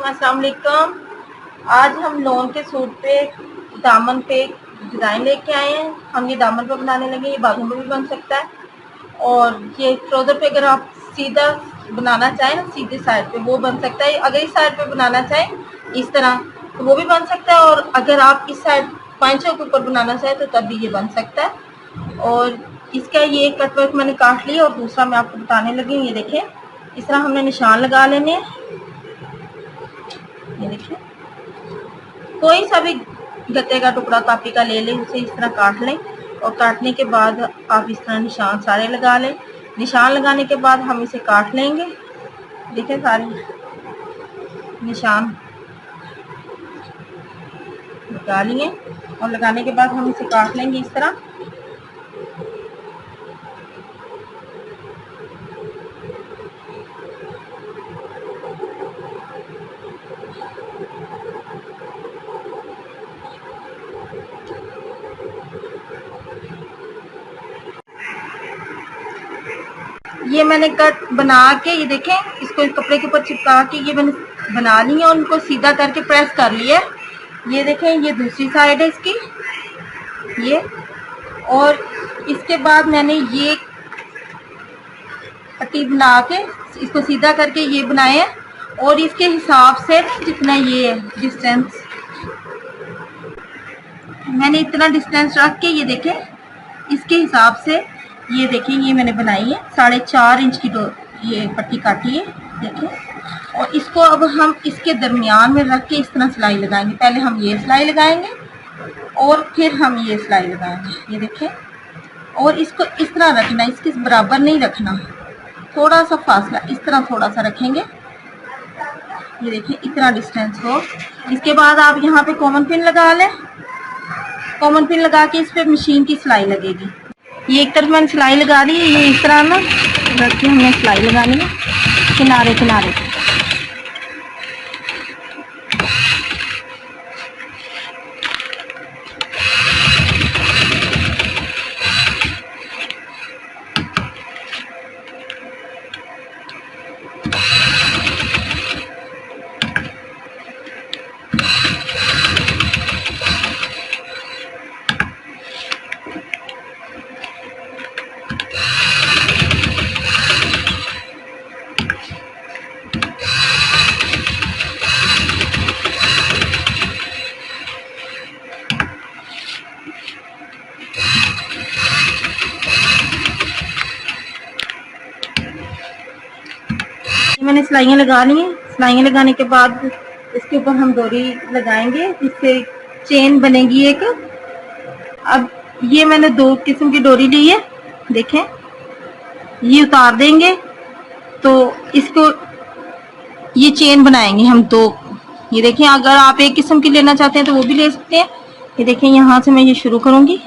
अस्सलाम वालेकुम। आज हम लोन के सूट पे दामन पे डिज़ाइन लेके आए हैं। हम ये दामन पे बनाने लगे। ये बाजू में भी बन सकता है और ये ट्राउज़र पे अगर आप सीधा बनाना चाहें ना, सीधे साइड पे वो बन सकता है। अगर इस साइड पे बनाना चाहें इस तरह तो वो भी बन सकता है, और अगर आप इस साइड पांचों के ऊपर बनाना चाहें तो तब भी ये बन सकता है। और इसका ये कटवर्क मैंने काट लिया और दूसरा मैं आपको बताने लगी हूँ। ये देखें, इस तरह हमने निशान लगा लेने हैं। ये देखिए, कोई सा भी गत्ते का टुकड़ा कापी का ले लें, उसे इस तरह काट लें और काटने के बाद आप इस तरह निशान सारे लगा लें। निशान लगाने के बाद हम इसे काट लेंगे। देखिए, सारे निशान लगा लिए और लगाने के बाद हम इसे काट लेंगे इस तरह। ये मैंने कट बना के, ये देखें, इसको इस कपड़े के ऊपर चिपका के ये मैंने बना ली है और उनको सीधा करके प्रेस कर लिया। ये देखें, ये दूसरी साइड है इसकी, ये। और इसके बाद मैंने ये पट्टी बना के इसको सीधा करके ये बनाए हैं, और इसके हिसाब से जितना ये है डिस्टेंस, मैंने इतना डिस्टेंस रख के ये देखें इसके हिसाब से, ये देखें, ये मैंने बनाई है 4.5 इंच की ये पट्टी काटी है, देखें। और इसको अब हम इसके दरमियान में रख के इस तरह सिलाई लगाएंगे। पहले हम ये सिलाई लगाएंगे और फिर हम ये सिलाई लगाएंगे, ये देखें। और इसको इस तरह रखना, इसके बराबर नहीं रखना, थोड़ा सा फासला इस तरह थोड़ा सा रखेंगे। ये देखिए, इतना डिस्टेंस हो। इसके बाद आप यहाँ पे कॉमन पिन लगा लें। कॉमन पिन लगा के इस पर मशीन की सिलाई लगेगी। ये एक तरफ मैंने सिलाई लगा दी है, ये इस तरह ना रख के हमने सिलाई लगानी है किनारे किनारे। मैंने सिलाइयाँ लगा ली हैं। सिलाइयाँ लगाने के बाद इसके ऊपर हम डोरी लगाएंगे, जिससे चेन बनेगी एक। अब ये मैंने 2 किस्म की डोरी ली है, देखें, ये उतार देंगे तो इसको ये चेन बनाएंगे हम 2। ये देखें, अगर आप एक किस्म की लेना चाहते हैं तो वो भी ले सकते हैं। ये देखें, यहाँ से मैं ये शुरू करूँगी।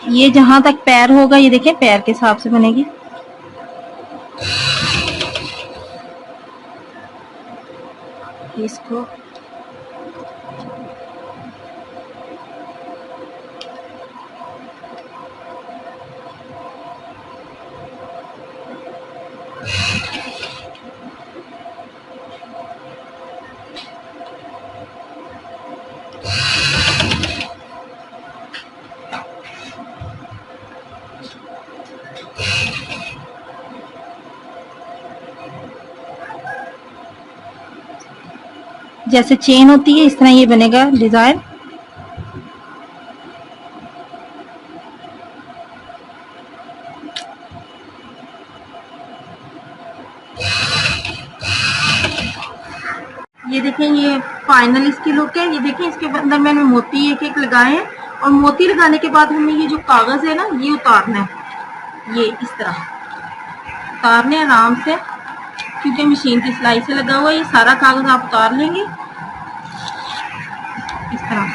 ये जहां तक पैर होगा, ये देखिए, पैर के हिसाब से बनेगी। इसको जैसे चेन होती है इस तरह ये बनेगा डिजाइन। ये देखें, ये फाइनल इसकी लुक है। ये देखें, इसके अंदर मैंने मोती एक एक लगाए हैं, और मोती लगाने के बाद हमें ये जो कागज है ना, ये उतारना है। ये इस तरह उतारने आराम से। क्योंकि मशीन की सिलाई से लगा हुआ है। ये सारा कागज आप उतार लेंगे इस तरह।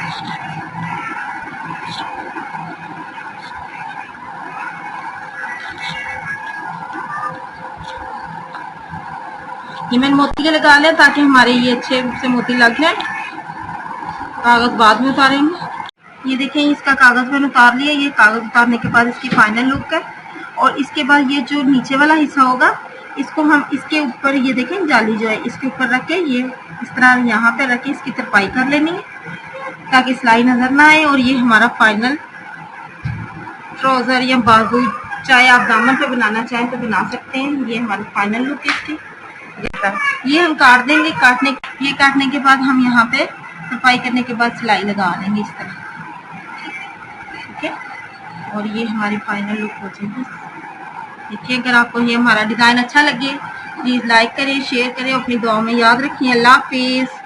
ये मैंने मोती के लगा लिया ताकि हमारे ये अच्छे से मोती लग जाए। कागज बाद में उतारेंगे। ये देखें इसका कागज मैंने उतार लिया। ये कागज उतारने के बाद इसकी फाइनल लुक है। और इसके बाद ये जो नीचे वाला हिस्सा होगा इसको हम इसके ऊपर, ये देखें जाली जो है इसके ऊपर रख के ये इस तरह यहाँ पे रख के इसकी तरपाई कर लेनी है ताकि सिलाई नजर ना आए। और ये हमारा फाइनल ट्राउजर या बाजू, चाहे आप दामन पे बनाना चाहें तो बना सकते हैं। ये हमारी फाइनल लुक है इसकी। ये हम काट देंगे। काटने के बाद हम यहाँ पे सफाई करने के बाद सिलाई लगा देंगे इस तरह, ठीक है। और ये हमारी फाइनल लुक हो जाएगी। देखिए, अगर आपको ये हमारा डिज़ाइन अच्छा लगे प्लीज़ लाइक करें, शेयर करें, अपनी दुआ में याद रखिए। अल्लाह हाफिज़।